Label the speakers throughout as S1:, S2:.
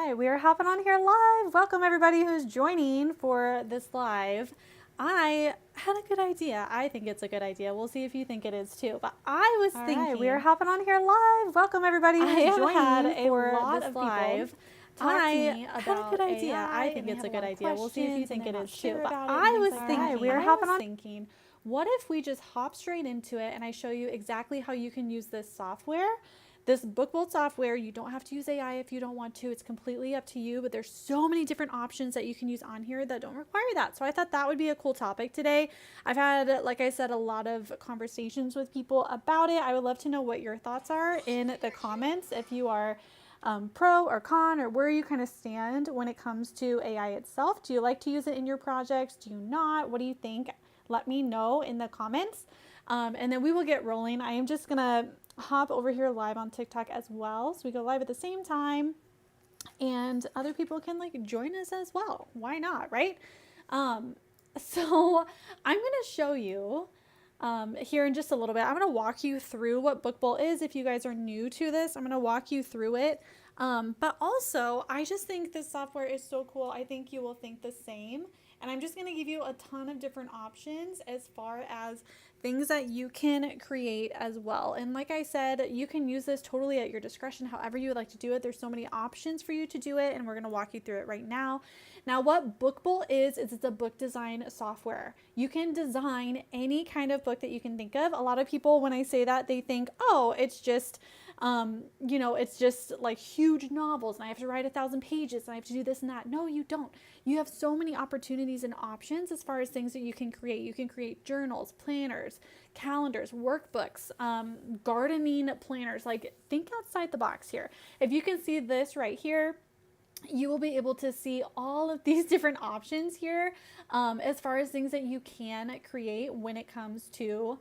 S1: right, we are hopping on here live. Welcome everybody who's joining for this live. I had a good idea. I think it's a good idea. We'll see if you think it is too. But I was thinking, right, we are hopping on here live. Welcome everybody who's joining for this live. I had a good idea. I think it's a good idea. We'll see if you think it is too. But I was thinking, we are hopping on. Thinking, what if we just hop straight into it and I show you exactly how you can use this software? This BookBolt software, you don't have to use AI if you don't want to. It's completely up to you, but there's so many different options that you can use on here that don't require that. So I thought that would be a cool topic today. I've had, like I said, a lot of conversations with people about it. I would love to know what your thoughts are in the comments. If you are pro or con, or where you kind of stand when it comes to AI itself. Do you like to use it in your projects? Do you not? What do you think? Let me know in the comments. And then we will get rolling. I am just gonna hop over here live on TikTok as well. So we go live at the same time and other people can like join us as well. Why not, right? So I'm gonna show you here in just a little bit. I'm gonna walk you through what BookBolt is. If you guys are new to this, I'm gonna walk you through it. But also, I just think this software is so cool. I think you will think the same. And I'm just going to give you a ton of different options as far as things that you can create as well. And like I said, you can use this totally at your discretion, however you would like to do it. There's so many options for you to do it, and we're going to walk you through it right now. Now, what BookBolt is it's a book design software. You can design any kind of book that you can think of. A lot of people, when I say that, they think, oh, it's just you know, it's just like huge novels and I have to write 1,000 pages and I have to do this and that. No, you don't. You have so many opportunities and options as far as things that you can create. You can create journals, planners, calendars, workbooks, gardening planners. Like, think outside the box here. If you can see this right here, you will be able to see all of these different options here as far as things that you can create when it comes to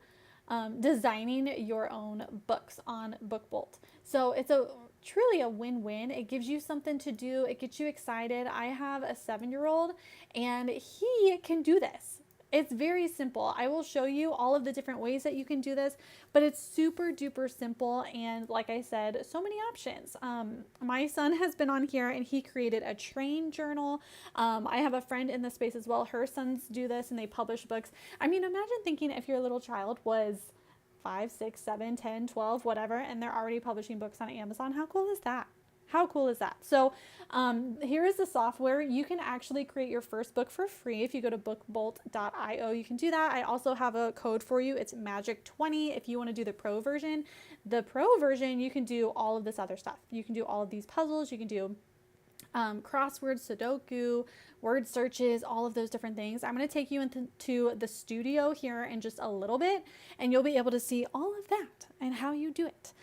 S1: designing your own books on BookBolt. So it's truly a win-win. It gives you something to do. It gets you excited. I have a 7-year-old and he can do this. It's very simple. I will show you all of the different ways that you can do this, but it's super duper simple. And like I said, so many options. My son has been on here and he created a train journal. I have a friend in the space as well. Her sons do this and they publish books. I mean, imagine thinking if your little child was 5, 6, 7, 10, 12, whatever, and they're already publishing books on Amazon. How cool is that? How cool is that? So here is the software. You can actually create your first book for free. If you go to bookbolt.io, you can do that. I also have a code for you. It's magic20 if you want to do the pro version. The pro version, you can do all of this other stuff. You can do all of these puzzles. You can do crosswords, Sudoku, word searches, all of those different things. I'm going to take you into the studio here in just a little bit, and you'll be able to see all of that and how you do it.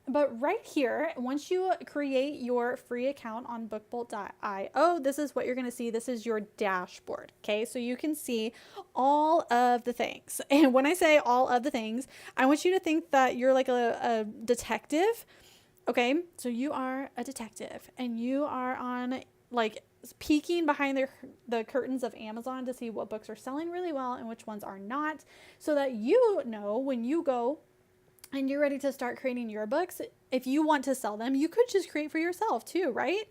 S1: But right here, once you create your free account on bookbolt.io, this is what you're going to see. This is your dashboard. Okay. So you can see all of the things. And when I say all of the things, I want you to think that you're like a detective. Okay. So you are a detective and you are on like peeking behind the curtains of Amazon to see what books are selling really well and which ones are not, so that you know when you go and you're ready to start creating your books, if you want to sell them, you could just create for yourself too, right?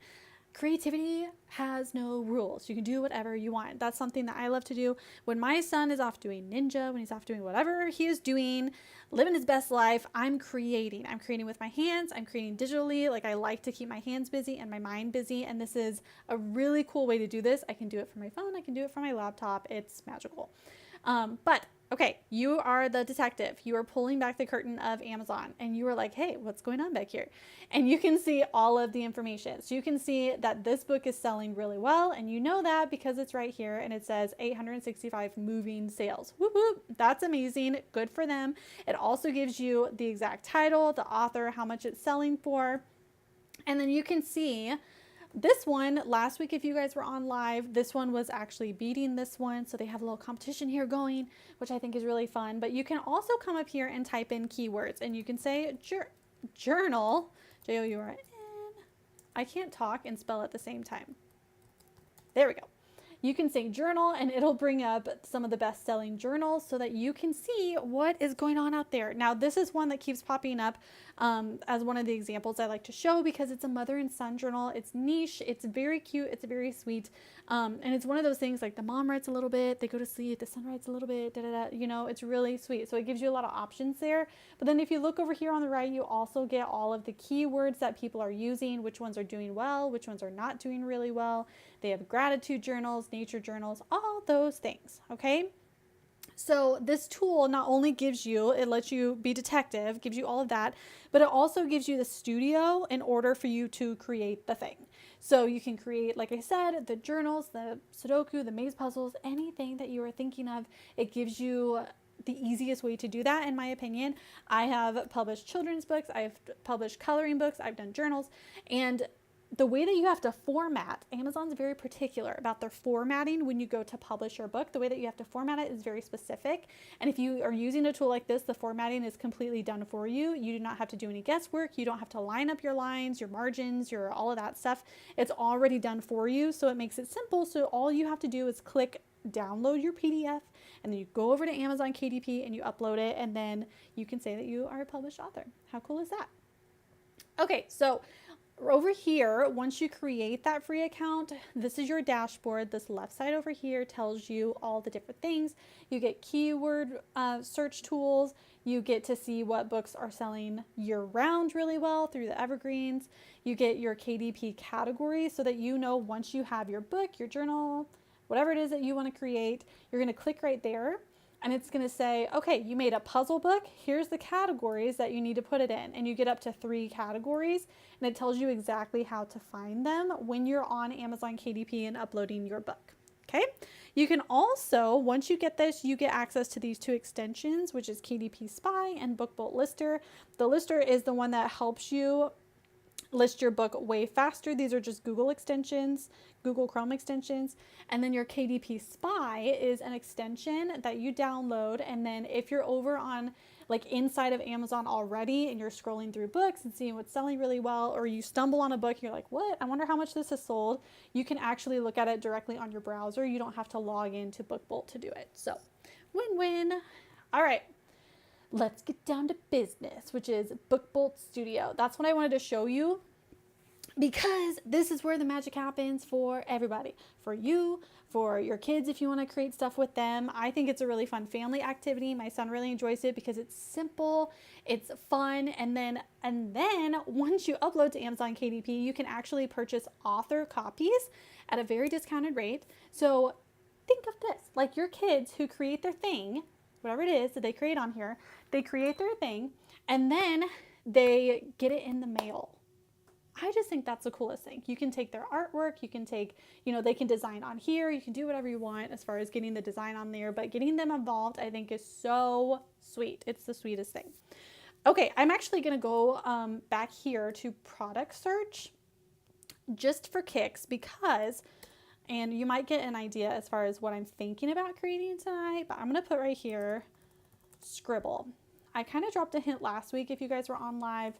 S1: Creativity has no rules. You can do whatever you want. That's something that I love to do. When my son is off doing ninja, when he's off doing whatever he is doing, living his best life, I'm creating. I'm creating with my hands. I'm creating digitally. Like, I like to keep my hands busy and my mind busy. And this is a really cool way to do this. I can do it from my phone. I can do it from my laptop. It's magical. But okay, you are the detective. You are pulling back the curtain of Amazon and you are like, hey, what's going on back here? And you can see all of the information. So you can see that this book is selling really well. And you know that because it's right here and it says 865 moving sales. Whoop, whoop. That's amazing. Good for them. It also gives you the exact title, the author, how much it's selling for. And then you can see this one last week, if you guys were on live, this one was actually beating this one. So they have a little competition here going, which I think is really fun. But you can also come up here and type in keywords and you can say journal, Journ. I can't talk and spell at the same time. There we go. You can say journal and it'll bring up some of the best-selling journals so that you can see what is going on out there. Now, this is one that keeps popping up as one of the examples I like to show because it's a mother and son journal. It's niche. It's very cute. It's very sweet. And it's one of those things like the mom writes a little bit, they go to sleep, the son writes a little bit, you know, it's really sweet. So it gives you a lot of options there. But then if you look over here on the right, you also get all of the keywords that people are using, which ones are doing well, which ones are not doing really well. They have gratitude journals, nature journals, all those things. Okay. So this tool not only gives you, it lets you be detective, gives you all of that, but it also gives you the studio in order for you to create the thing. So you can create, like I said, the journals, the Sudoku, the maze puzzles, anything that you are thinking of. It gives you the easiest way to do that, in my opinion. I have published children's books, I've published coloring books, I've done journals, and the way that you have to format, Amazon's very particular about their formatting when you go to publish your book. The way that you have to format it is very specific. And if you are using a tool like this, the formatting is completely done for you. You do not have to do any guesswork. You don't have to line up your lines, your margins, your all of that stuff. It's already done for you. So it makes it simple. So all you have to do is click download your PDF, and then you go over to Amazon KDP and you upload it, and then you can say that you are a published author. How cool is that? Okay, so over here, once you create that free account, this is your dashboard. This left side over here tells you all the different things. You get keyword search tools. You get to see what books are selling year round really well through the evergreens. You get your KDP categories so that you know once you have your book, your journal, whatever it is that you want to create, you're going to click right there. And it's going to say, okay, you made a puzzle book. Here's the categories that you need to put it in. And you get up to 3 categories, and it tells you exactly how to find them when you're on Amazon KDP and uploading your book. Okay. You can also, once you get this, you get access to these 2 extensions, which is KDP Spy and BookBolt Lister. The Lister is the one that helps you list your book way faster. These are just Google extensions, Google Chrome extensions. And then your KDP Spy is an extension that you download. And then if you're over on like inside of Amazon already and you're scrolling through books and seeing what's selling really well, or you stumble on a book, you're like, what? I wonder how much this has sold. You can actually look at it directly on your browser. You don't have to log into BookBolt to do it. So win-win. All right. Let's get down to business, which is BookBolt Studio. That's what I wanted to show you because this is where the magic happens for everybody. For you, for your kids if you want to create stuff with them. I think it's a really fun family activity. My son really enjoys it because it's simple, it's fun, and then once you upload to Amazon KDP, you can actually purchase author copies at a very discounted rate. So think of this, like your kids who create their thing, whatever it is that they create on here, they create their thing and then they get it in the mail. I just think that's the coolest thing. You can take their artwork, you can take, they can design on here, you can do whatever you want as far as getting the design on there, but getting them involved I think is so sweet. It's the sweetest thing. Okay, I'm actually going to go back here to product search just for kicks because, and you might get an idea as far as what I'm thinking about creating tonight, but I'm going to put right here, Scribble. I kind of dropped a hint last week if you guys were on live.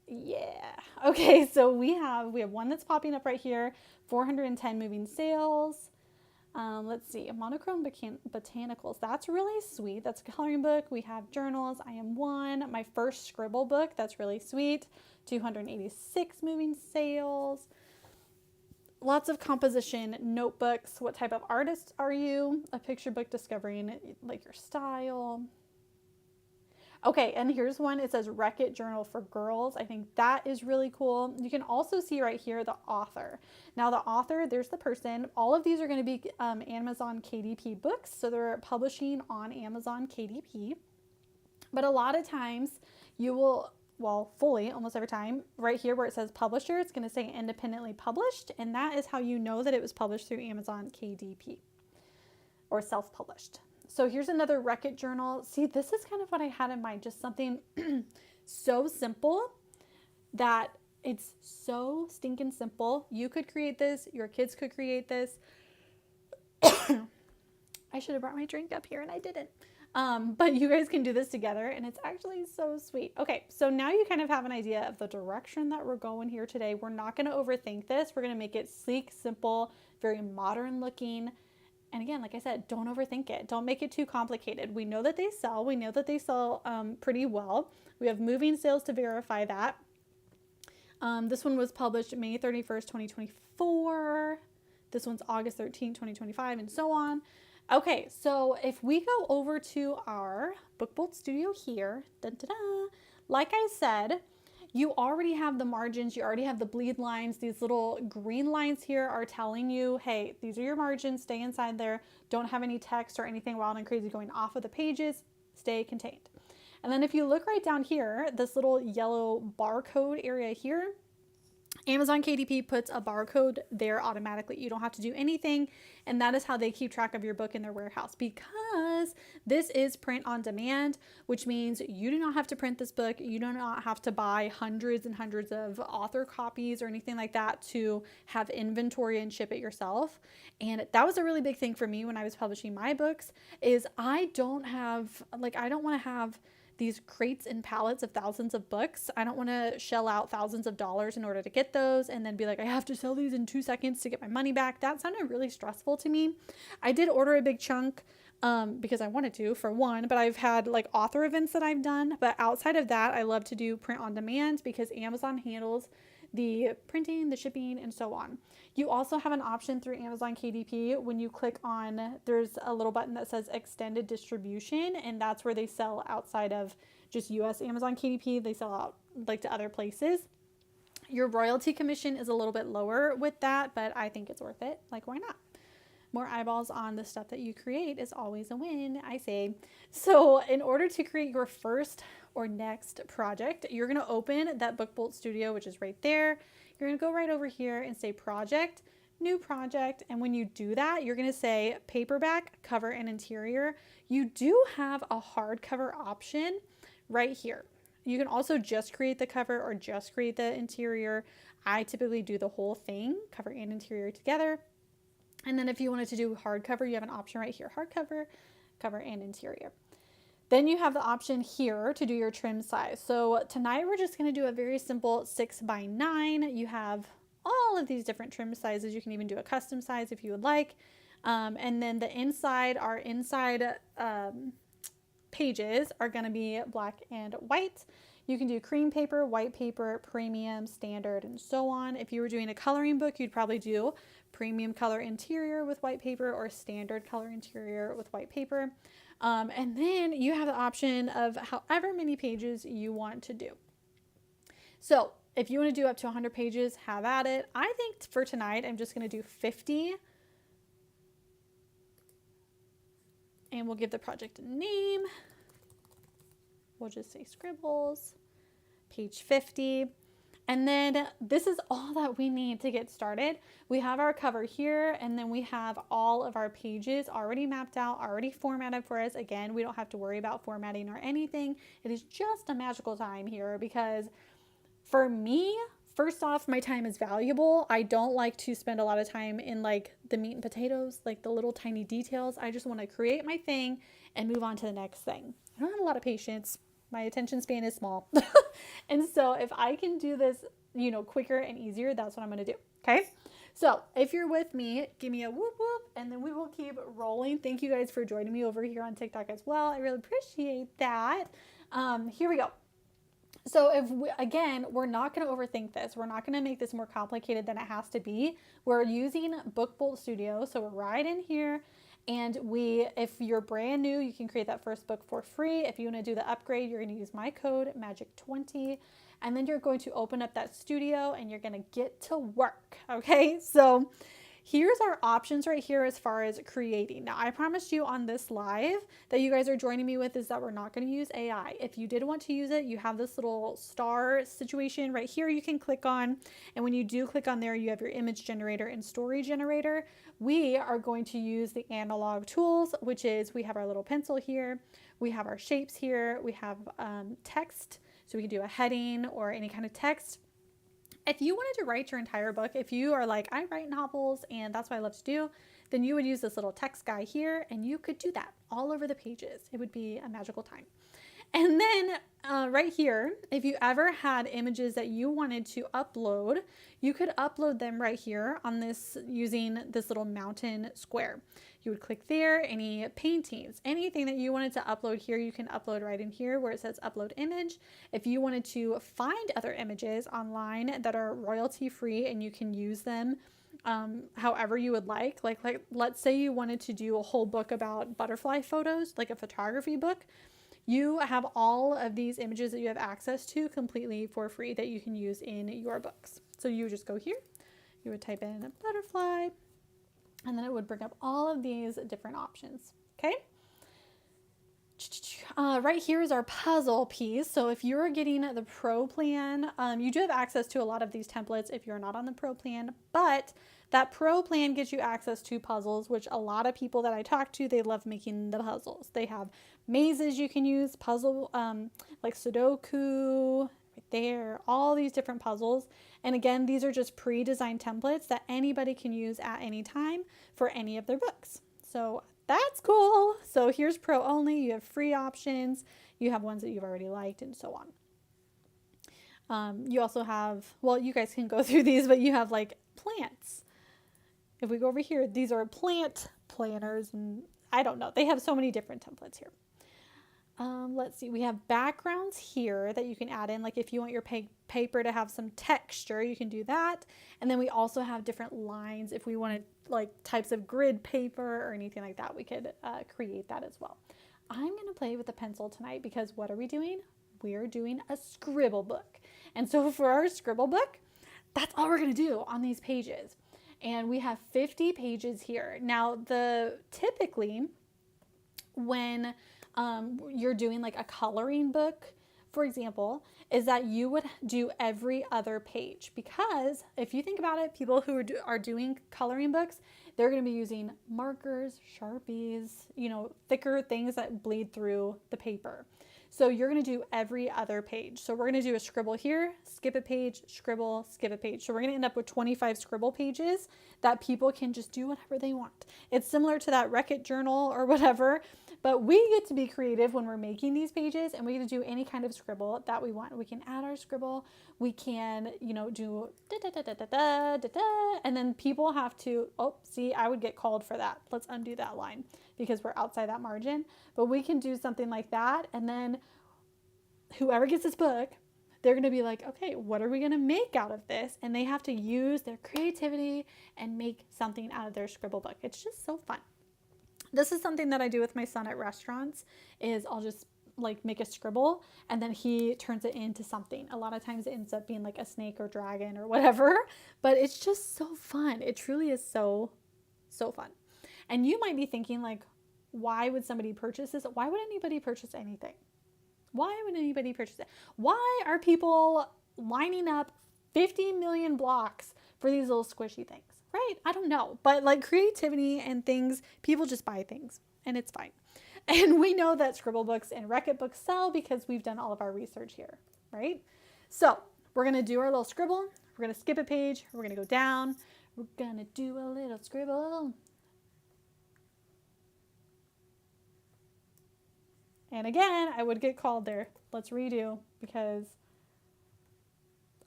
S1: Yeah. Okay, so we have one that's popping up right here, 410 moving sales. Let's see, Monochrome Botanicals. That's really sweet. That's a coloring book. We have journals. I Am One. My first Scribble book. That's really sweet. 286 moving sales. Lots of composition notebooks. What type of artist are you? A picture book discovering like your style. Okay, and here's one. It says Wreck-It Journal for Girls. I think that is really cool. You can also see right here the author. Now the author, there's the person. All of these are going to be Amazon KDP books, so they're publishing on Amazon KDP. But a lot of times you will, well, fully, almost every time, right here where it says publisher, it's going to say independently published, and that is how you know that it was published through Amazon KDP or self-published. So here's another Wreck-It journal. See, this is kind of what I had in mind, just something so simple that it's so stinking simple. You could create this, your kids could create this. I should have brought my drink up here and I didn't. But you guys can do this together and it's actually so sweet. Okay, so now you kind of have an idea of the direction that we're going here today. We're not going to overthink this. We're going to make it sleek, simple, very modern looking. And again, like I said, don't overthink it. Don't make it too complicated. We know that they sell. We know that they sell pretty well. We have moving sales to verify that. This one was published May 31st, 2024. This one's August 13th, 2025, and so on. Okay, so if we go over to our Book Bolt Studio here, like I said, you already have the margins, you already have the bleed lines. These little green lines here are telling you, hey, these are your margins, stay inside there. Don't have any text or anything wild and crazy going off of the pages, stay contained. And then if you look right down here, this little yellow barcode area here, Amazon KDP puts a barcode there automatically. You don't have to do anything. And that is how they keep track of your book in their warehouse, because this is print on demand, which means you do not have to print this book. You do not have to buy hundreds and hundreds of author copies or anything like that to have inventory and ship it yourself. And that was a really big thing for me when I was publishing my books, is I don't want to have these crates and pallets of thousands of books. I don't want to shell out thousands of dollars in order to get those and then be like, I have to sell these in 2 seconds to get my money back. That sounded really stressful to me. I did order a big chunk because I wanted to, for one, but I've had like author events that I've done. But outside of that, I love to do print on demand because Amazon handles the printing, the shipping, and so on. You also have an option through Amazon KDP. When you click on, there's a little button that says extended distribution, and that's where they sell outside of just US Amazon KDP. They sell out like to other places. Your royalty commission is a little bit lower with that, but I think it's worth it. Like, why not? More eyeballs on the stuff that you create is always a win, I say. So in order to create your first or next project, you're going to open that Book Bolt Studio, which is right there. You're going to go right over here and say project, new project. And when you do that, you're going to say paperback, cover, and interior. You do have a hardcover option right here. You can also just create the cover or just create the interior. I typically do the whole thing, cover and interior together. And then if you wanted to do hardcover, you have an option right here, hardcover, cover, and interior. Then you have the option here to do your trim size. So tonight we're just going to do a very simple 6x9. You have all of these different trim sizes. You can even do a custom size if you would like. And then the inside, our inside pages are going to be black and white. You can do cream paper, white paper, premium, standard, and so on. If you were doing a coloring book, you'd probably do premium color interior with white paper or standard color interior with white paper. And then you have the option of however many pages you want to do. So if you want to do up to 100 pages, have at it. I think for tonight, I'm just going to do 50. And we'll give the project a name. We'll just say Scribbles, page 50. And then this is all that we need to get started. We have our cover here, and then we have all of our pages already mapped out, already formatted for us. Again, we don't have to worry about formatting or anything. It is just a magical time here because for me, first off, my time is valuable. I don't like to spend a lot of time in like the meat and potatoes, like the little tiny details. I just want to create my thing and move on to the next thing. I don't have a lot of patience. My attention span is small. And so if I can do this, quicker and easier, that's what I'm going to do. Okay. So if you're with me, give me a whoop whoop, and then we will keep rolling. Thank you guys for joining me over here on TikTok as well. I really appreciate that. Here we go. So we're not going to overthink this. We're not going to make this more complicated than it has to be. We're using Book Bolt Studio. So we're right in here. And if you're brand new, you can create that first book for free. If you want to do the upgrade, you're going to use my code MAGIC20. And then you're going to open up that studio and you're going to get to work. Okay, so here's our options right here as far as creating. Now, I promised you on this live that you guys are joining me with is that we're not going to use AI. If you did want to use it, you have this little star situation right here you can click on. And when you do click on there, you have your image generator and story generator. We are going to use the analog tools, which is we have our little pencil here. We have our shapes here. We have text. So we can do a heading or any kind of text. If you wanted to write your entire book, if you are like, I write novels and that's what I love to do, then you would use this little text guy here and you could do that all over the pages. It would be a magical time. And then right here, if you ever had images that you wanted to upload, you could upload them right here on this using this little mountain square. You would click there, any paintings, anything that you wanted to upload here, you can upload right in here where it says upload image. If you wanted to find other images online that are royalty free and you can use them however you would like let's say you wanted to do a whole book about butterfly photos, like a photography book, you have all of these images that you have access to completely for free that you can use in your books. So you would just go here, you would type in butterfly, and then it would bring up all of these different options. Okay. Right here is our puzzle piece. So if you're getting the pro plan, you do have access to a lot of these templates if you're not on the pro plan, but that pro plan gives you access to puzzles, which a lot of people that I talk to, they love making the puzzles. They have mazes you can use, puzzle, like Sudoku, right there, all these different puzzles. And again, these are just pre-designed templates that anybody can use at any time for any of their books. So that's cool. So here's pro only. You have free options. You have ones that you've already liked and so on. You also have, well, you guys can go through these, but you have like plants. If we go over here, these are plant planners and I don't know. They have so many different templates here. Let's see, we have backgrounds here that you can add in. Like if you want your paper to have some texture, you can do that. And then we also have different lines. If we wanted like types of grid paper or anything like that, we could create that as well. I'm going to play with a pencil tonight because what are we doing? We're doing a scribble book. And so for our scribble book, that's all we're going to do on these pages. And we have 50 pages here. Now, typically when you're doing like a coloring book, for example, is that you would do every other page, because if you think about it, people who are doing coloring books, they're going to be using markers, Sharpies, thicker things that bleed through the paper. So you're going to do every other page. So we're going to do a scribble here, skip a page, scribble, skip a page. So we're going to end up with 25 scribble pages that people can just do whatever they want. It's similar to that Reckitt journal or whatever, but we get to be creative when we're making these pages, and we get to do any kind of scribble that we want. We can add our scribble. We can, do da da da da da da da da, and then people have to, oh, see, I would get called for that. Let's undo that line because we're outside that margin, but we can do something like that. And then whoever gets this book, they're going to be like, okay, what are we going to make out of this? And they have to use their creativity and make something out of their scribble book. It's just so fun. This is something that I do with my son at restaurants, is I'll just like make a scribble and then he turns it into something. A lot of times it ends up being like a snake or dragon or whatever, but it's just so fun. It truly is so, so fun. And you might be thinking like, why would somebody purchase this? Why would anybody purchase anything? Why would anybody purchase it? Why are people lining up 50 million blocks for these little squishy things? Right? I don't know. But like creativity and things, people just buy things and it's fine. And we know that scribble books and Reckitt books sell because we've done all of our research here, right? So we're going to do our little scribble. We're going to skip a page. We're going to go down. We're going to do a little scribble. And again, I would get called there. Let's redo because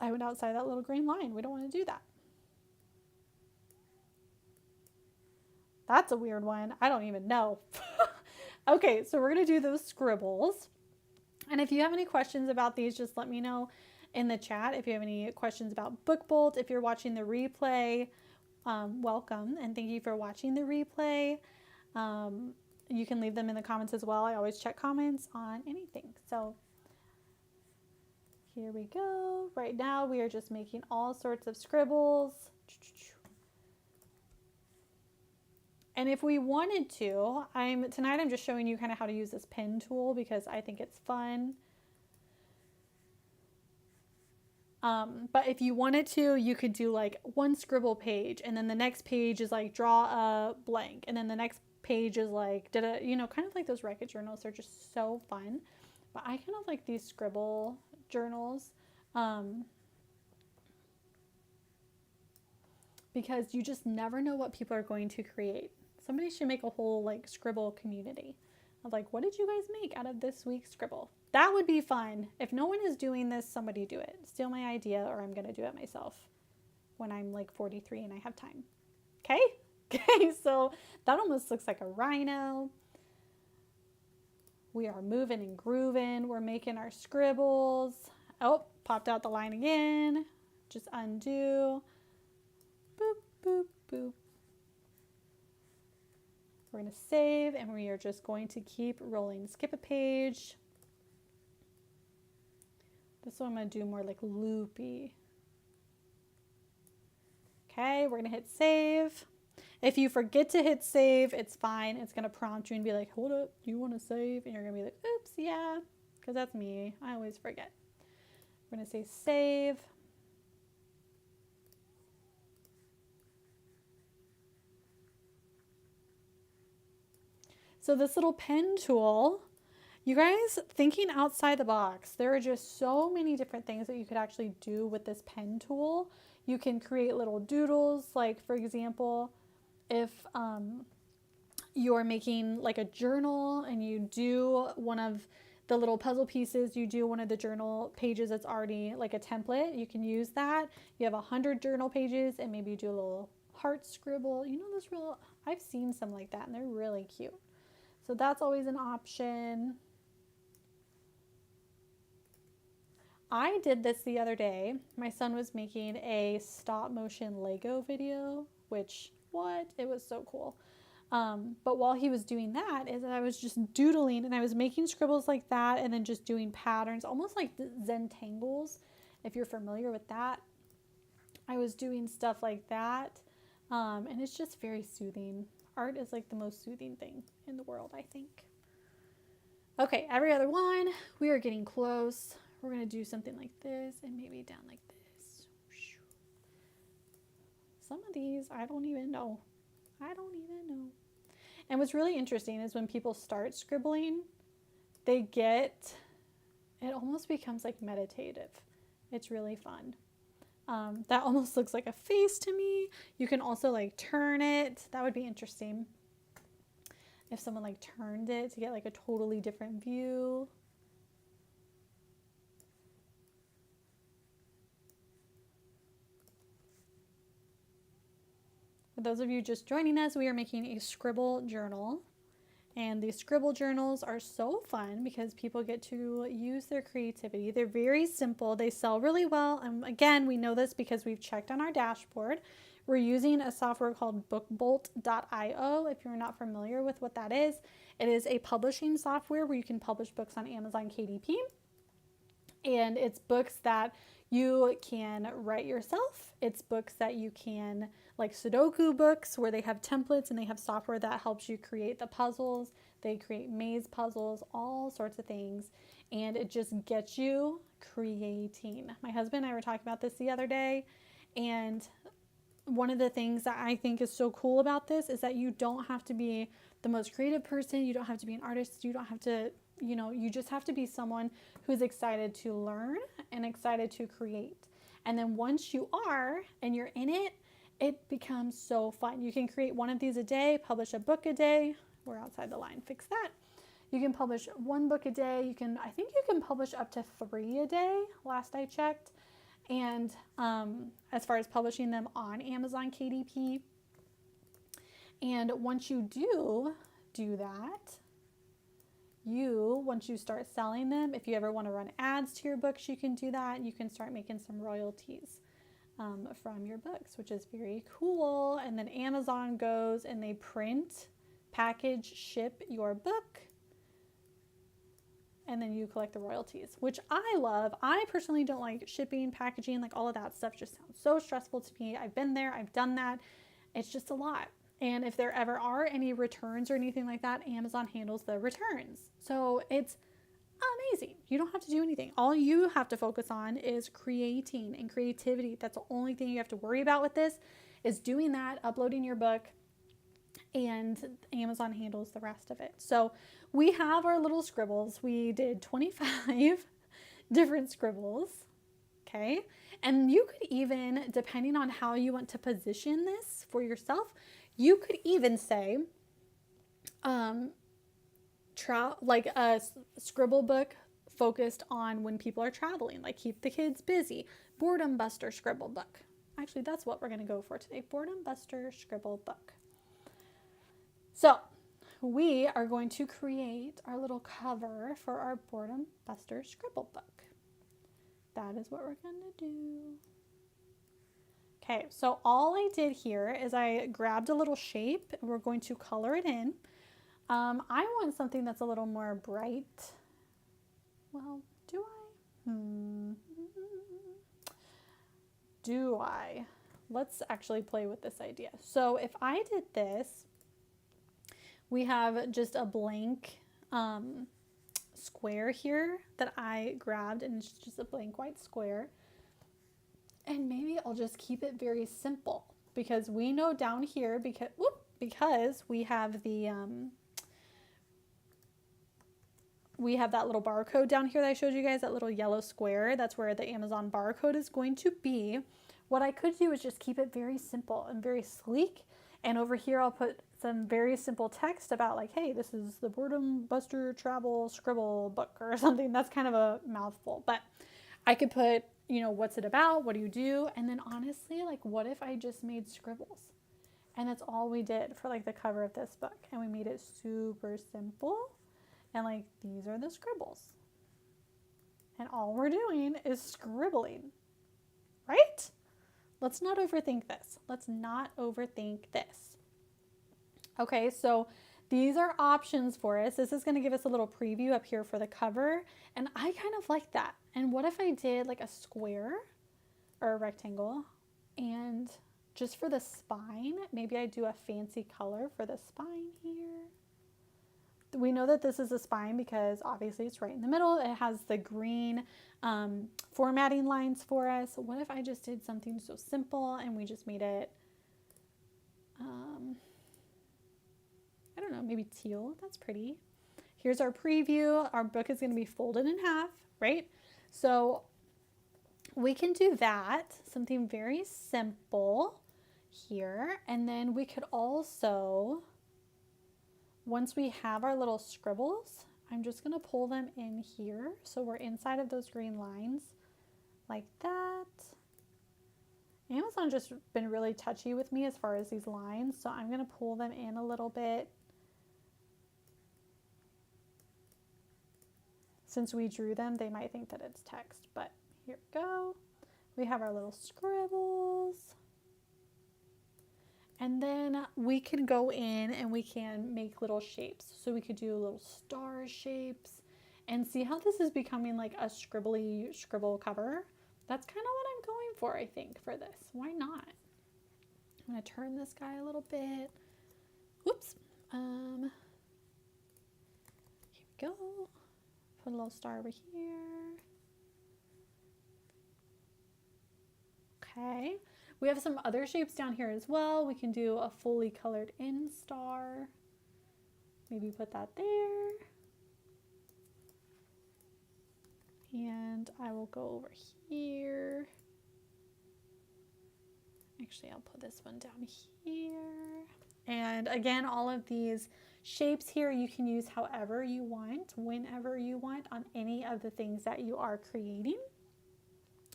S1: I went outside that little green line. We don't want to do that. That's a weird one. I don't even know. Okay, so we're going to do those scribbles. And if you have any questions about these, just let me know in the chat. If you have any questions about Book Bolt, if you're watching the replay, welcome. And thank you for watching the replay. You can leave them in the comments as well. I always check comments on anything. So here we go. Right now we are just making all sorts of scribbles. And if we wanted to, tonight I'm just showing you kind of how to use this pen tool because I think it's fun. But if you wanted to, you could do like one scribble page and then the next page is like draw a blank. And then the next page is like, kind of like those Reckitt journals. They're just so fun. But I kind of like these scribble journals. because you just never know what people are going to create. Somebody should make a whole like Scribble community of like, what did you guys make out of this week's Scribble? That would be fun. If no one is doing this, somebody do it. Steal my idea, or I'm going to do it myself when I'm like 43 and I have time. Okay? Okay, so that almost looks like a rhino. We are moving and grooving. We're making our scribbles. Oh, popped out the line again. Just undo. Boop, boop, boop. We're going to save, and we are just going to keep rolling. Skip a page. This one I'm going to do more like loopy. Okay, we're going to hit save. If you forget to hit save, it's fine. It's going to prompt you and be like, hold up, do you want to save? And you're going to be like, oops, yeah, because that's me. I always forget. We're going to say save. So this little pen tool, you guys, thinking outside the box, there are just so many different things that you could actually do with this pen tool. You can create little doodles, like for example, if you're making like a journal and you do one of the little puzzle pieces, you do one of the journal pages that's already like a template, you can use that. You have 100 journal pages and maybe you do a little heart scribble. You know, those real, I've seen some like that and they're really cute. So that's always an option. I did this the other day. My son was making a stop motion Lego video, which it was so cool. But while he was doing that, I was just doodling and I was making scribbles like that and then just doing patterns, almost like Zentangles, if you're familiar with that. I was doing stuff like that, and it's just very soothing. Art is like the most soothing thing in the world, I think. Okay, every other one, we are getting close. We're going to do something like this and maybe down like this. Some of these, I don't even know. And what's really interesting is when people start scribbling, it almost becomes like meditative. It's really fun. That almost looks like a face to me. You can also like turn it. That would be interesting if someone like turned it to get like a totally different view. For those of you just joining us, we are making a scribble journal. And these scribble journals are so fun because people get to use their creativity. They're very simple. They sell really well. And again, we know this because we've checked on our dashboard. We're using a software called bookbolt.io. If you're not familiar with what that is, it is a publishing software where you can publish books on Amazon KDP. And it's books that you can write yourself. It's books that you can, like Sudoku books, where they have templates and they have software that helps you create the puzzles. They create maze puzzles, all sorts of things. And it just gets you creating. My husband and I were talking about this the other day. And one of the things that I think is so cool about this is that you don't have to be the most creative person. You don't have to be an artist. You don't have to, you just have to be someone who's excited to learn and excited to create. And then once you are and you're in it, it becomes so fun. You can create one of these a day, publish a book a day. We're outside the line, fix that. You can publish one book a day. I think you can publish up to 3 a day, last I checked. And as far as publishing them on Amazon KDP. And once you do that, once you start selling them, if you ever want to run ads to your books, you can do that. You can start making some royalties from your books, which is very cool. And then Amazon goes and they print, package, ship your book, and then you collect the royalties, which I love. I personally don't like shipping, packaging, like all of that stuff just sounds so stressful to me. I've been there, I've done that. It's just a lot. And if there ever are any returns or anything like that, Amazon handles the returns. So it's amazing. You don't have to do anything. All you have to focus on is creating and creativity. That's the only thing you have to worry about with this, is doing that, uploading your book, and Amazon handles the rest of it. So we have our little scribbles. We did 25 different scribbles. okay? And you could even, depending on how you want to position this for yourself, you could even say, like a scribble book focused on when people are traveling, like keep the kids busy. Boredom Buster scribble book. Actually, that's what we're going to go for today. Boredom Buster scribble book. So we are going to create our little cover for our Boredom Buster scribble book. That is what we're going to do. Okay, so all I did here is I grabbed a little shape and we're going to color it in. I want something that's a little more bright. Well, do I? Do I? Let's actually play with this idea. So if I did this, we have just a blank square here that I grabbed, and it's just a blank white square. And maybe I'll just keep it very simple because we know down here, because we have the we have that little barcode down here that I showed you guys, that little yellow square. That's where the Amazon barcode is going to be. What I could do is just keep it very simple and very sleek. And over here, I'll put some very simple text about like, hey, this is the Boredom Buster Travel Scribble book or something. That's kind of a mouthful, but I could put, you know, what's it about? What do you do? And then honestly, like, what if I just made scribbles? And that's all we did for like the cover of this book. And we made it super simple. And like, these are the scribbles. And all we're doing is scribbling, right? Let's not overthink this. Let's not overthink this. Okay, so these are options for us. This is going to give us a little preview up here for the cover. And I kind of like that. And what if I did like a square or a rectangle? And just for the spine, maybe I do a fancy color for the spine here. We know that this is a spine because obviously it's right in the middle. It has the green formatting lines for us. What if I just did something so simple and we just made it, I don't know, maybe teal? That's pretty. Here's our preview. Our book is going to be folded in half, right? So we can do that, something very simple here. And then we could also, once we have our little scribbles, I'm just going to pull them in here. So we're inside of those green lines like that. Amazon just been really touchy with me as far as these lines. So I'm going to pull them in a little bit. Since we drew them, they might think that it's text, but here we go. We have our little scribbles. And then we can go in and we can make little shapes. So we could do little star shapes and see how this is becoming like a scribbly scribble cover. That's kind of what I'm going for, I think, for this. Why not? I'm going to turn this guy a little bit. Whoops. Here we go. Put a little star over here. Okay. We have some other shapes down here as well. We can do a fully colored in star. Maybe put that there. And I will go over here. Actually, I'll put this one down here. And again, all of these shapes here you can use however you want, whenever you want, on any of the things that you are creating.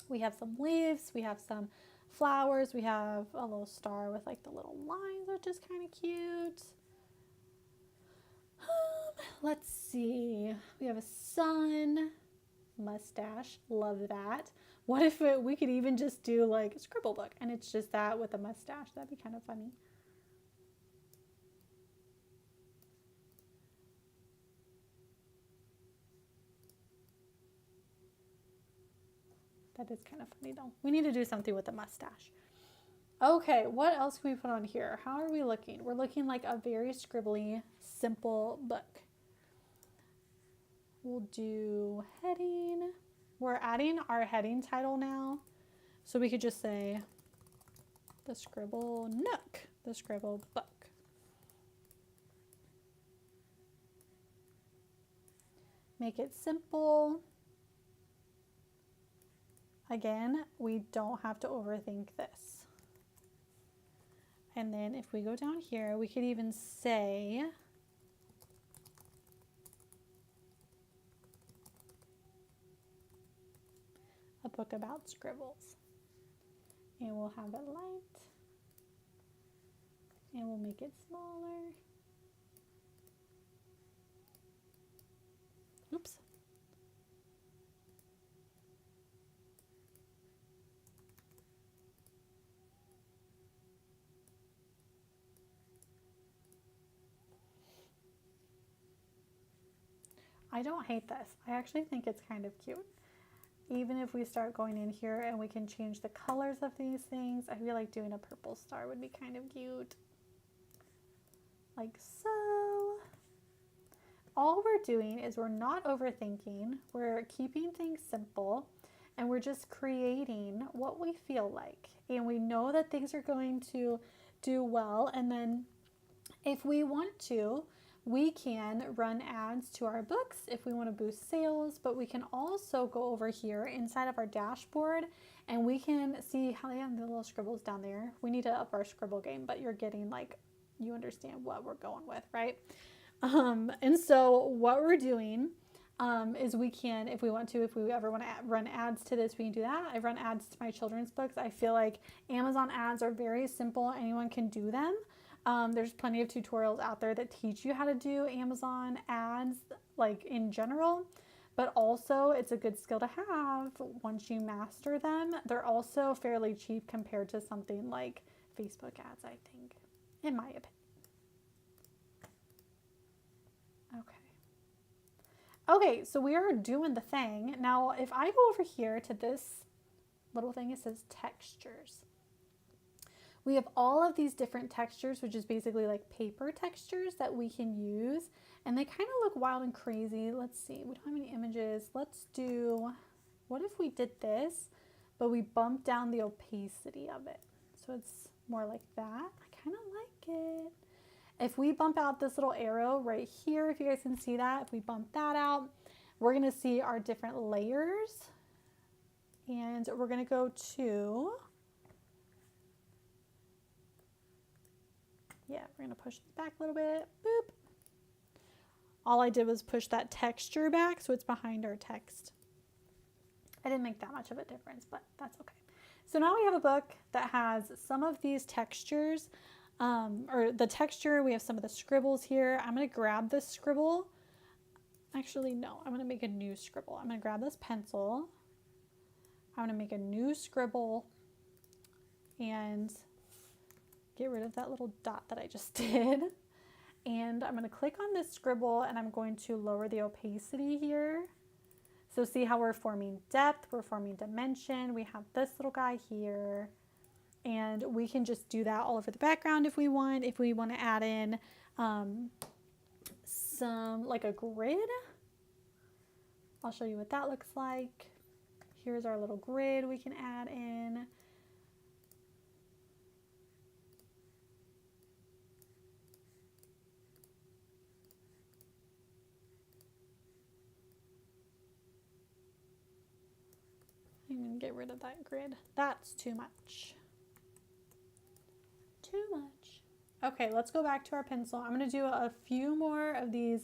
S1: We have some leaves, we have some flowers, we have a little star with like the little lines, which is kind of cute. Let's see, we have a sun, mustache, love that. What if we could even just do like a scribble book and it's just that with a mustache? That'd be kind of funny. That is kind of funny though. We need to do something with a mustache. Okay, what else can we put on here? How are we looking? We're looking like a very scribbly, simple book. We'll do heading. We're adding our heading title now. So we could just say the Scribble Nook, the Scribble Book. Make it simple. Again, we don't have to overthink this. And then if we go down here, we could even say a book about scribbles. And we'll have it light. And we'll make it smaller. Oops. I don't hate this. I actually think it's kind of cute. Even if we start going in here and we can change the colors of these things, I feel like doing a purple star would be kind of cute. Like so. All we're doing is we're not overthinking, we're keeping things simple, and we're just creating what we feel like. And we know that things are going to do well, and then if we want to, we can run ads to our books if we want to boost sales, but we can also go over here inside of our dashboard and we can see how they have the little scribbles down there. We need to up our scribble game, but you're getting like, you understand what we're going with, right? And so what we're doing is we can, if we want to, if we ever want to run ads to this, we can do that. I run ads to my children's books. I feel like Amazon ads are very simple. Anyone can do them. There's plenty of tutorials out there that teach you how to do Amazon ads, like in general, but also it's a good skill to have once you master them. They're also fairly cheap compared to something like Facebook ads, I think, in my opinion. Okay, so we are doing the thing. Now, if I go over here to this little thing, it says textures. We have all of these different textures, which is basically like paper textures that we can use. And they kind of look wild and crazy. Let's see, we don't have any images. Let's do, what if we did this, but we bumped down the opacity of it? So it's more like that. I kind of like it. If we bump out this little arrow right here, if you guys can see that, if we bump that out, we're gonna see our different layers. And we're gonna go to, yeah, we're gonna push this back a little bit, boop. All I did was push that texture back so it's behind our text. I didn't make that much of a difference, but that's okay. So now we have a book that has some of these textures, or the texture, we have some of the scribbles here. I'm gonna grab this scribble. Actually, no, I'm gonna make a new scribble. I'm gonna grab this pencil. I'm gonna make a new scribble and get rid of that little dot that I just did. And I'm gonna click on this scribble and I'm going to lower the opacity here. So see how we're forming depth, we're forming dimension. We have this little guy here. And we can just do that all over the background if we want. If we want to add in some, like a grid, I'll show you what that looks like. Here's our little grid we can add in. I'm going to get rid of that grid. That's too much. Too much. Okay, let's go back to our pencil. I'm going to do a few more of these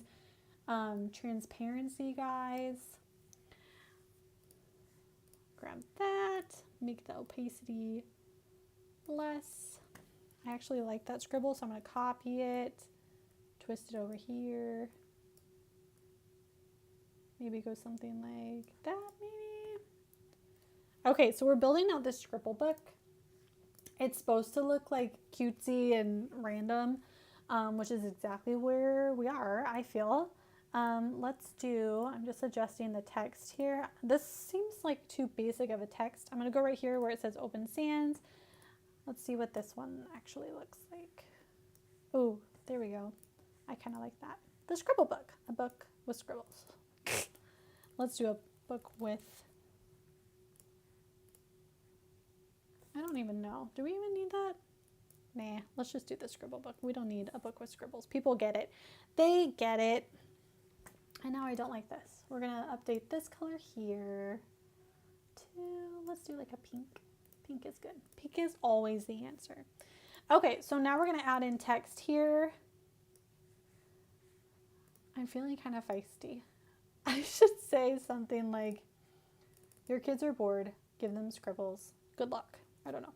S1: transparency guys. Grab that, make the opacity less. I actually like that scribble, so I'm going to copy it, twist it over here. Maybe go something like that, maybe. Okay, so we're building out this scribble book. It's supposed to look like cutesy and random, which is exactly where we are, I feel. Let's do, I'm just adjusting the text here. This seems like too basic of a text. I'm gonna go right here where it says Open Sans. Let's see what this one actually looks like. Oh, there we go. I kind of like that. The scribble book, a book with scribbles. Let's do a book with, I don't even know. Do we even need that? Nah, let's just do the scribble book. We don't need a book with scribbles. People get it. They get it. And now I don't like this. We're gonna update this color here. let's do like a pink. Pink is good. Pink is always the answer. Okay, so now we're going to add in text here. I'm feeling kind of feisty. I should say something like, your kids are bored, give them scribbles. Good luck. I don't know.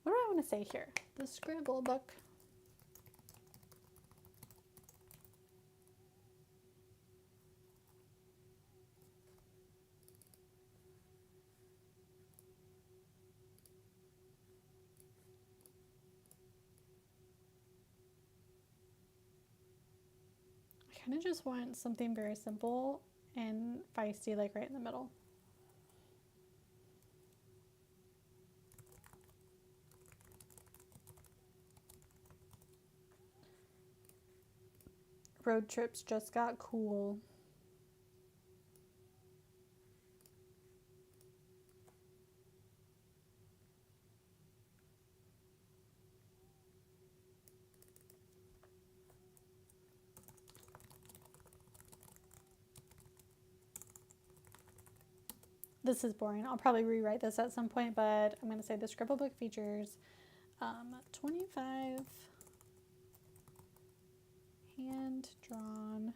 S1: What do I want to say here? The scribble book. I kind of just want something very simple and feisty, like right in the middle. Road trips just got cool. This is boring. I'll probably rewrite this at some point, but I'm going to say the scribble book features 25 hand-drawn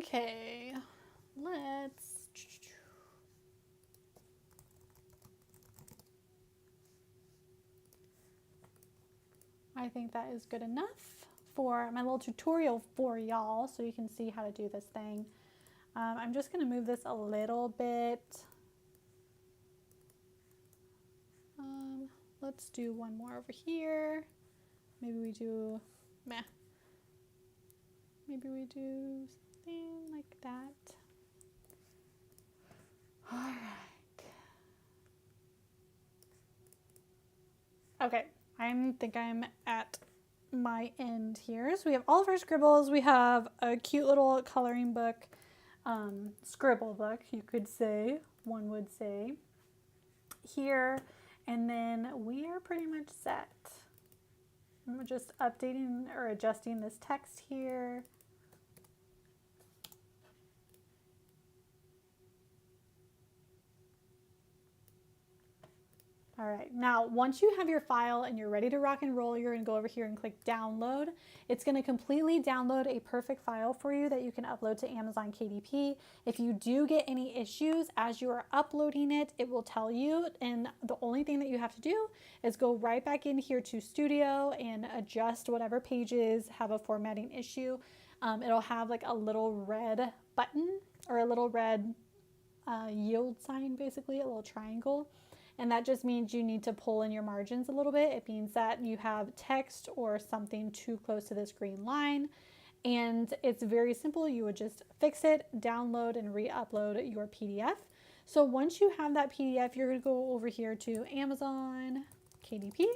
S1: Okay, let's. I think that is good enough for my little tutorial for y'all, so you can see how to do this thing. I'm just going to move this a little bit. Let's do one more over here. Maybe we do, maybe we do something like that. All right. Okay, I think I'm at my end here. So we have all of our scribbles. We have a cute little coloring book, scribble book, you could say, one would say, here. And then we are pretty much set. I'm just updating or adjusting this text here. All right, now once you have your file and you're ready to rock and roll, you're gonna go over here and click download. It's gonna completely download a perfect file for you that you can upload to Amazon KDP. If you do get any issues as you are uploading it, it will tell you, and the only thing that you have to do is go right back in here to Studio and adjust whatever pages have a formatting issue. It'll have like a little red button or a little red yield sign, basically, a little triangle. And that just means you need to pull in your margins a little bit. It means that you have text or something too close to this green line. And it's very simple. You would just fix it, download, and re-upload your PDF. So once you have that PDF, you're going to go over here to Amazon KDP.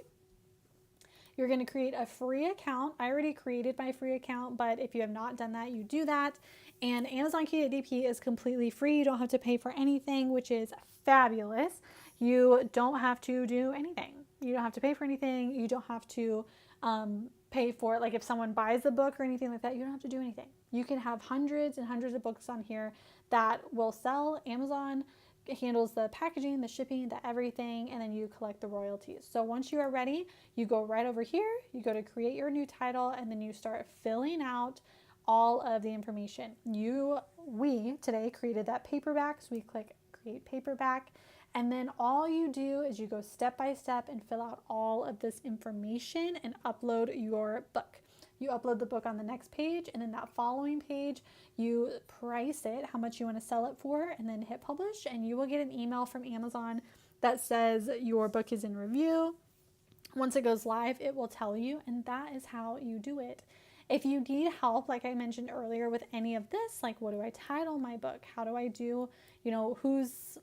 S1: You're going to create a free account. I already created my free account, but if you have not done that, you do that. And Amazon KDP is completely free. You don't have to pay for anything, which is fabulous. You don't have to do anything. You don't have to pay for anything. You don't have to pay for it. Like if someone buys the book or anything like that, you don't have to do anything. You can have hundreds and hundreds of books on here that will sell. Amazon handles the packaging, the shipping, the everything, and then you collect the royalties. So once you are ready, you go right over here, you go to create your new title, and then you start filling out all of the information. We today created that paperback, so we click create paperback. And then all you do is you go step by step and fill out all of this information and upload your book. You upload the book on the next page, and then that following page, you price it, how much you want to sell it for, and then hit publish, and you will get an email from Amazon that says your book is in review. Once it goes live, it will tell you, and that is how you do it. If you need help, like I mentioned earlier, with any of this, like what do I title my book? How do I do, who's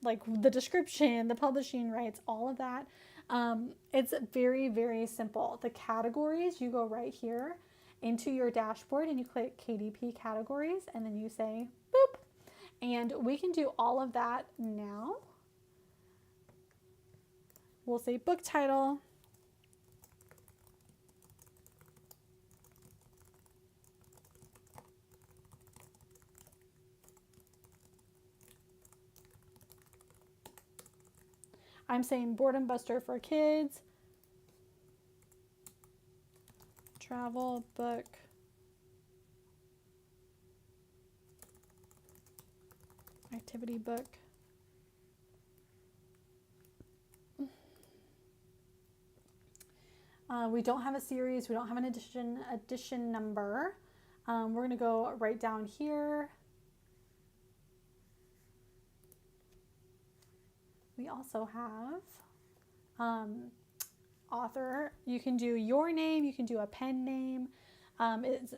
S1: like the description, the publishing rights, all of that. It's very, very simple. The categories, you go right here into your dashboard and you click KDP categories and then you say boop. And we can do all of that now. We'll say book title. I'm saying Boredom Buster for kids. Travel book. Activity book. We don't have a series. We don't have an edition number. We're going to go right down here. We also have author. You can do your name. You can do a pen name.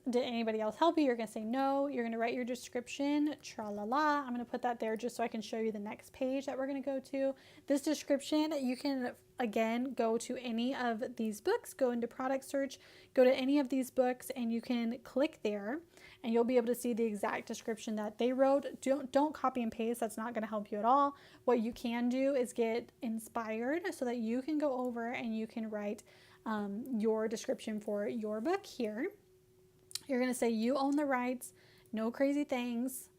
S1: Did anybody else help you? You're going to say no. You're going to write your description. Tra-la-la. I'm going to put that there just so I can show you the next page that we're going to go to. This description, you can, again, go to any of these books, go into product search, go to any of these books, and you can click there, and you'll be able to see the exact description that they wrote. Don't copy and paste. That's not going to help you at all. What you can do is get inspired so that you can go over and you can write your description for your book here. You're going to say you own the rights, no crazy things,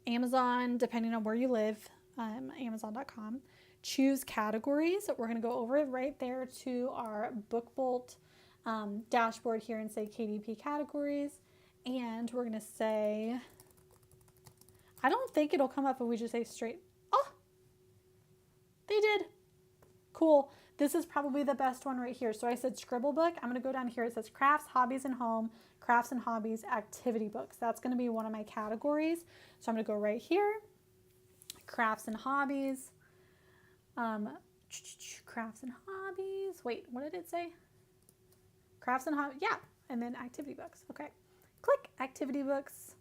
S1: Amazon, depending on where you live, Amazon.com. Choose categories. We're going to go over it right there to our BookBolt dashboard here and say KDP categories. And we're going to say, I don't think it'll come up if we just say straight. Oh, they did. Cool. This is probably the best one right here. So I said scribble book. I'm going to go down here. It says crafts, hobbies, and home, crafts and hobbies, activity books. That's going to be one of my categories. So I'm going to go right here, crafts and hobbies, crafts and hobbies. Wait, what did it say? Crafts and hobbies. Yeah. And then activity books. Okay. Click activity books,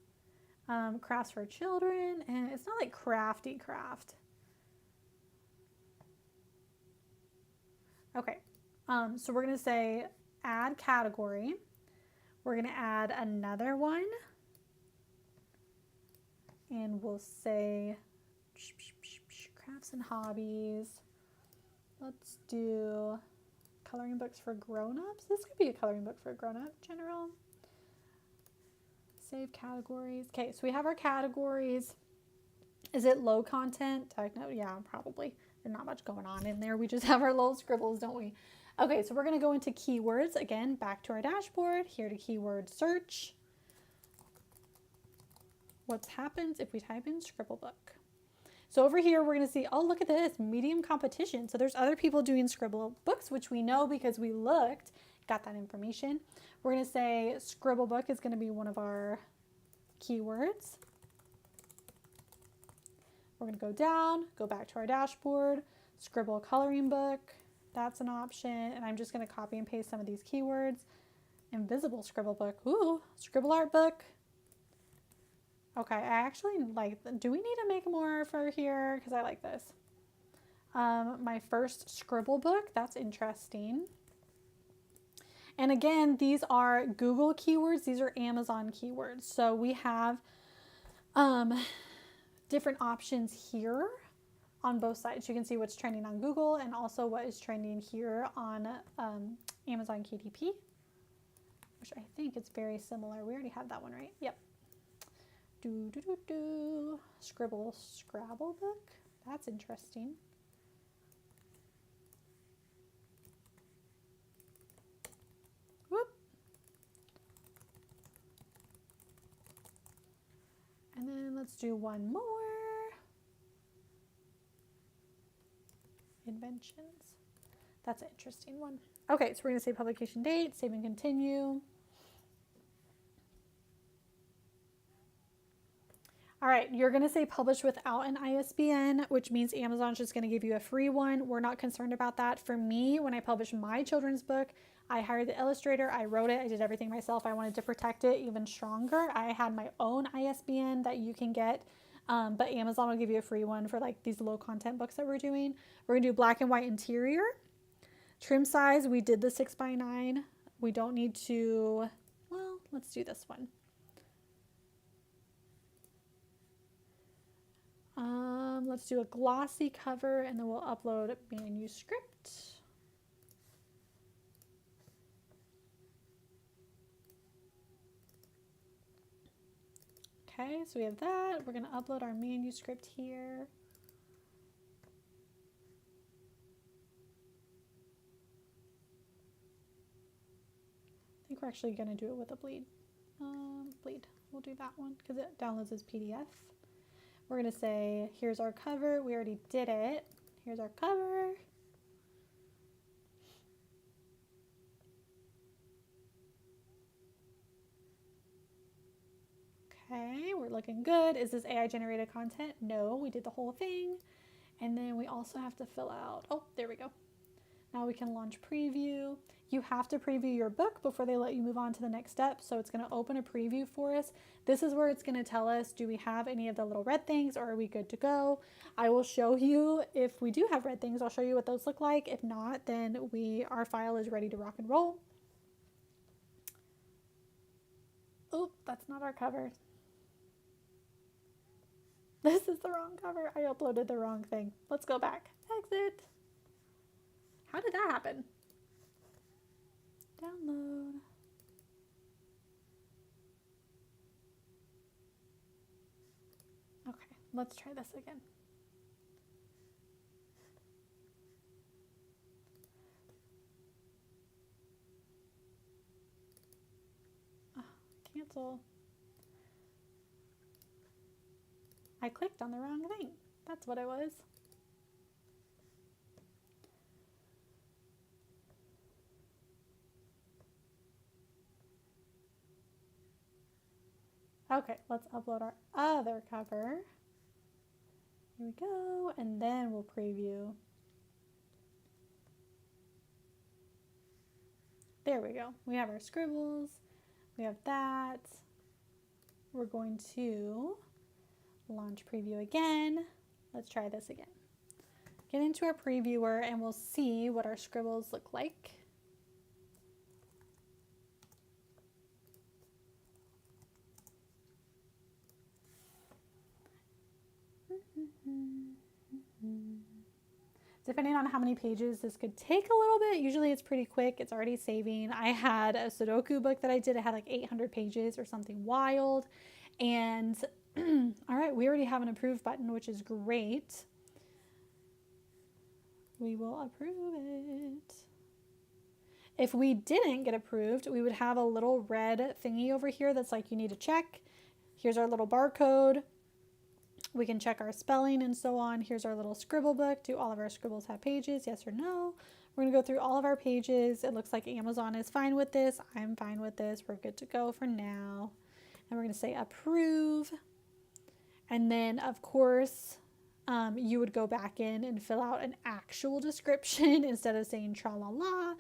S1: crafts for children. And it's not like crafty craft. Okay, so we're going to say add category. We're going to add another one. And we'll say crafts and hobbies. Let's do coloring books for grown-ups. This could be a coloring book for a grown-up, general. Save categories. Okay, so we have our categories. Is it low content? Techno? Yeah, probably. There's not much going on in there. We just have our little scribbles, don't we? Okay, so we're going to go into keywords. Again, back to our dashboard. Here to keyword search. What happens if we type in scribble book? So over here, we're going to see, oh, look at this, medium competition. So there's other people doing scribble books, which we know because we looked, got that information. We're going to say scribble book is going to be one of our keywords. We're going to go down, go back to our dashboard, scribble coloring book. That's an option. And I'm just going to copy and paste some of these keywords. Invisible scribble book. Ooh, scribble art book. Okay, I actually like, do we need to make more for here? Because I like this. My first scribble book. That's interesting. And again, these are Google keywords. These are Amazon keywords. So we have different options here on both sides. You can see what's trending on Google and also what is trending here on Amazon KDP, which I think it's very similar. We already have that one, right? Yep. Scribble Scrabble book. That's interesting. Whoop. And then let's do one more. Inventions. That's an interesting one. Okay, so we're going to say publication date, save and continue. All right, you're going to say publish without an ISBN, which means Amazon's just going to give you a free one. We're not concerned about that. For me, when I publish my children's book, I hired the illustrator, I wrote it, I did everything myself. I wanted to protect it even stronger. I had my own ISBN that you can get, but Amazon will give you a free one for like these low content books that we're doing. We're going to do black and white interior. Trim size, we did the 6x9. We don't need to, well, let's do this one. Let's do a glossy cover and then we'll upload manuscript. Okay, so we have that. We're going to upload our manuscript here. I think we're actually going to do it with a bleed. Bleed. We'll do that one because it downloads as PDF. We're going to say, here's our cover. We already did it. Here's our cover. Okay, we're looking good. Is this AI generated content? No, we did the whole thing. And then we also have to fill out, oh, there we go. Now we can launch preview. You have to preview your book before they let you move on to the next step. So it's going to open a preview for us. This is where it's going to tell us, do we have any of the little red things or are we good to go? I will show you if we do have red things. I'll show you what those look like. If not, then our file is ready to rock and roll. Oh, that's not our cover. This is the wrong cover. I uploaded the wrong thing. Let's go back. Exit. How did that happen? Download. Okay, let's try this again. Oh, cancel. I clicked on the wrong thing. That's what it was. Okay, let's upload our other cover. Here we go, and then we'll preview. There we go. We have our scribbles. We have that. We're going to launch preview again. Let's try this again. Get into our previewer and we'll see what our scribbles look like. Depending on how many pages, this could take a little bit. Usually it's pretty quick. It's already saving. I had a Sudoku book that I did. It had like 800 pages or something wild. And all right, we already have an approve button, which is great. We will approve it. If we didn't get approved, we would have a little red thingy over here that's like you need to check. Here's our little barcode. We can check our spelling and so on. Here's our little scribble book. Do all of our scribbles have pages? Yes or no? We're going to go through all of our pages. It looks like Amazon is fine with this. I'm fine with this. We're good to go for now. And we're going to say approve. And then, of course, you would go back in and fill out an actual description instead of saying tra-la-la.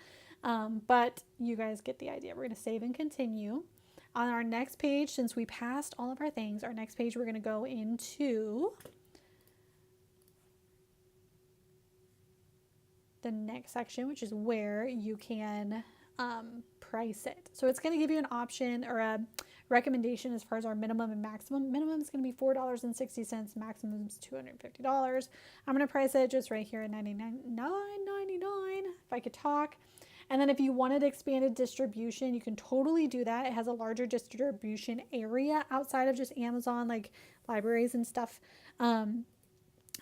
S1: But you guys get the idea. We're going to save and continue. On our next page, since we passed all of our things, our next page we're going to go into the next section, which is where you can price it. So it's going to give you an option or a recommendation as far as our minimum and maximum. Minimum is going to be $4.60. Maximum is $250. I'm going to price it just right here at $99.99 if I could talk. And then if you wanted expanded distribution, you can totally do that. It has a larger distribution area outside of just Amazon, like libraries and stuff.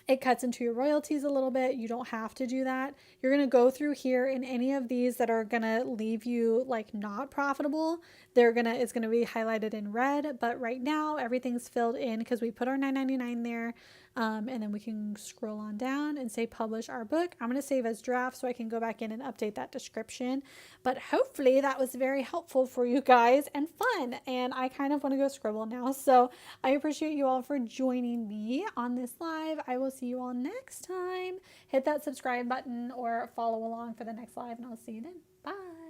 S1: It cuts into your royalties a little bit. You don't have to do that. You're going to go through here in any of these that are going to leave you like not profitable. It's going to be highlighted in red, but right now everything's filled in because we put our $9.99 there. And then we can scroll on down and say publish our book. I'm going to save as draft so I can go back in and update that description. But hopefully that was very helpful for you guys and fun. And I kind of want to go scribble now. So I appreciate you all for joining me on this live. I will see you all next time. Hit that subscribe button or follow along for the next live, and I'll see you then. Bye.